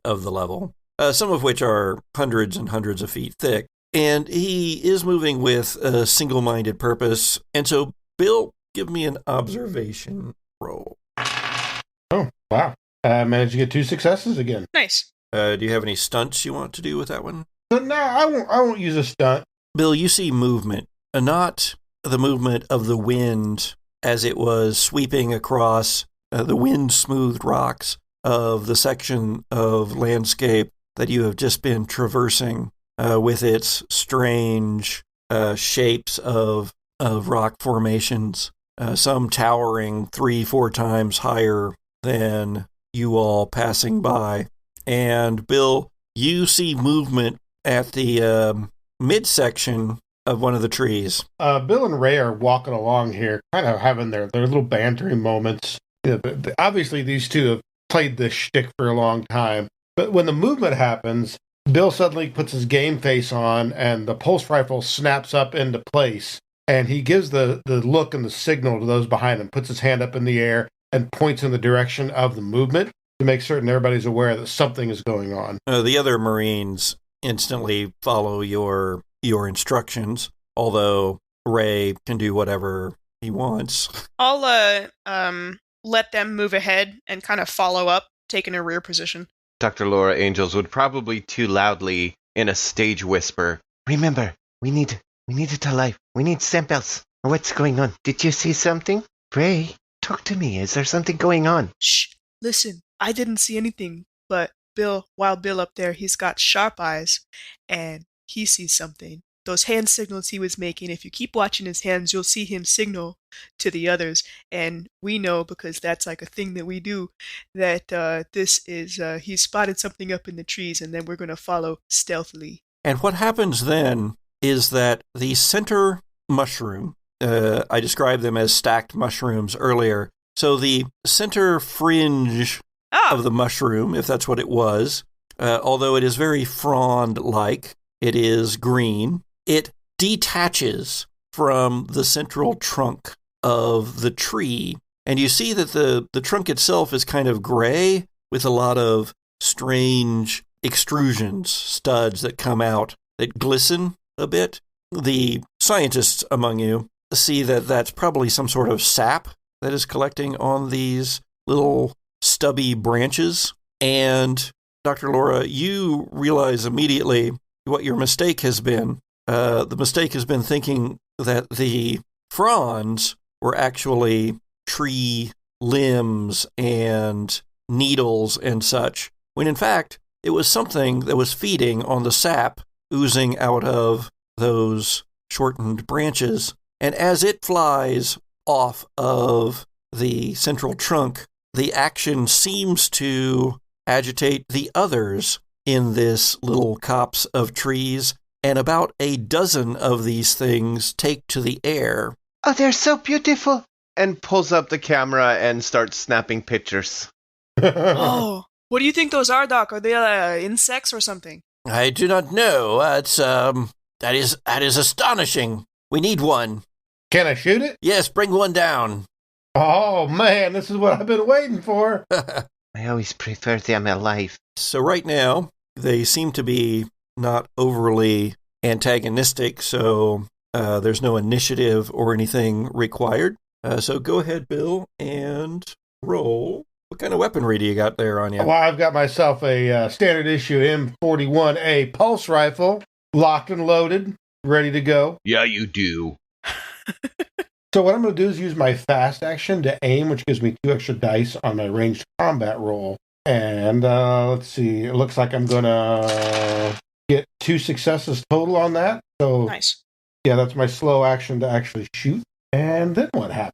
level, some of which are hundreds and hundreds of feet thick. And he is moving with a single-minded purpose. And so, Bill, give me an observation roll. Oh, wow. I managed to get 2 successes again. Nice. Do you have any stunts you want to do with that one? No, I won't use a stunt. Bill, you see movement, not the movement of the wind as it was sweeping across the wind-smoothed rocks of the section of landscape that you have just been traversing with its strange shapes of rock formations, some towering 3-4 times higher than you all passing by. And Bill, you see movement at the midsection of one of the trees. Bill and Ray are walking along here, kind of having their little bantering moments. Obviously, these two have played this shtick for a long time. But when the movement happens, Bill suddenly puts his game face on, and the pulse rifle snaps up into place. And he gives the look and the signal to those behind him, puts his hand up in the air, and points in the direction of the movement to make certain everybody's aware that something is going on. The other Marines instantly follow your instructions, although Ray can do whatever he wants. I'll let them move ahead and kind of follow up, taking a rear position. Dr. Laura Angels would probably too loudly, in a stage whisper, Remember, we need it alive. We need samples. What's going on? Did you see something? Ray, talk to me. Is there something going on? Shh. Listen, I didn't see anything, but Wild Bill up there, he's got sharp eyes, and he sees something. Those hand signals he was making, if you keep watching his hands, you'll see him signal to the others. And we know, because that's like a thing that we do, that this is, he spotted something up in the trees, and then we're going to follow stealthily. And what happens then is that the center mushroom, I described them as stacked mushrooms earlier, so the center fringe of the mushroom, if that's what it was, although it is very frond-like, it is green. It detaches from the central trunk of the tree. And you see that the trunk itself is kind of gray with a lot of strange extrusions, studs that come out that glisten a bit. The scientists among you see that that's probably some sort of sap that is collecting on these little stubby branches. And Dr. Laura, you realize immediately what your mistake has been. The mistake has been thinking that the fronds were actually tree limbs and needles and such, when in fact it was something that was feeding on the sap oozing out of those shortened branches. And as it flies off of the central trunk, the action seems to agitate the others in this little copse of trees, and about a dozen of these things take to the air. Oh, they're so beautiful! And pulls up the camera and starts snapping pictures. Oh, what do you think those are, Doc? Are they insects or something? I do not know. That is astonishing. We need one. Can I shoot it? Yes, bring one down. Oh, man, this is what I've been waiting for. I always prefer them alive. So right now, they seem to be not overly antagonistic, so there's no initiative or anything required. So go ahead, Bill, and roll. What kind of weaponry do you got there on you? Well, I've got myself a standard issue M41A pulse rifle, locked and loaded, ready to go. Yeah, you do. So what I'm going to do is use my fast action to aim, which gives me 2 extra dice on my ranged combat roll. And let's see, it looks like I'm going to get 2 successes total on that. So Nice. yeah, that's my slow action to actually shoot. And then what happens?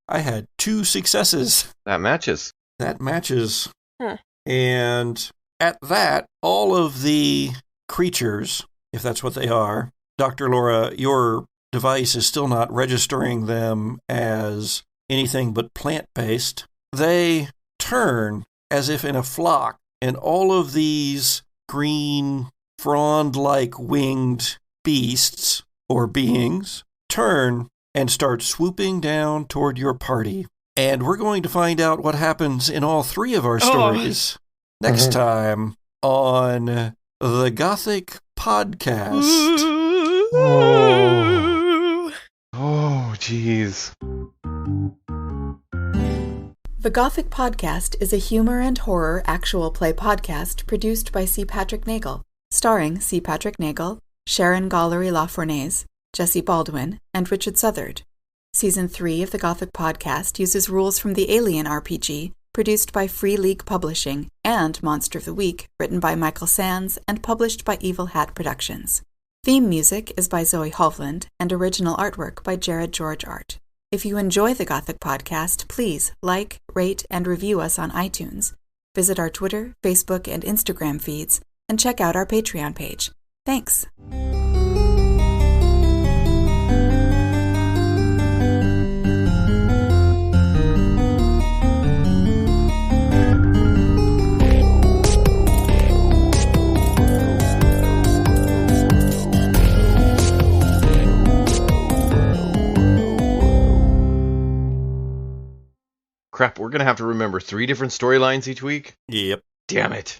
I had 2 successes. That matches. That matches. Huh. And at that, all of the creatures, if that's what they are, Dr. Laura, your device is still not registering them as anything but plant-based. They turn as if in a flock, and all of these green, frond-like winged beasts or beings turn and start swooping down toward your party. And we're going to find out what happens in all 3 of our stories next time on the Gothic Podcast. Oh, jeez. The Gothic Podcast is a humor and horror actual play podcast produced by C. Patrick Neagle, starring C. Patrick Neagle, Sharon Gollery-LaFournese, Jesse Baldwin, and Richard Southard. Season 3 of the Gothic Podcast uses rules from the Alien RPG, produced by Free League Publishing, and Monster of the Week, written by Michael Sands and published by Evil Hat Productions. Theme music is by Zoe Hovland, and original artwork by Jared George Art. If you enjoy the Gothic Podcast, please like, rate, and review us on iTunes. Visit our Twitter, Facebook, and Instagram feeds, and check out our Patreon page. Thanks! Crap, we're going to have to remember 3 different storylines each week? Yep. Damn it.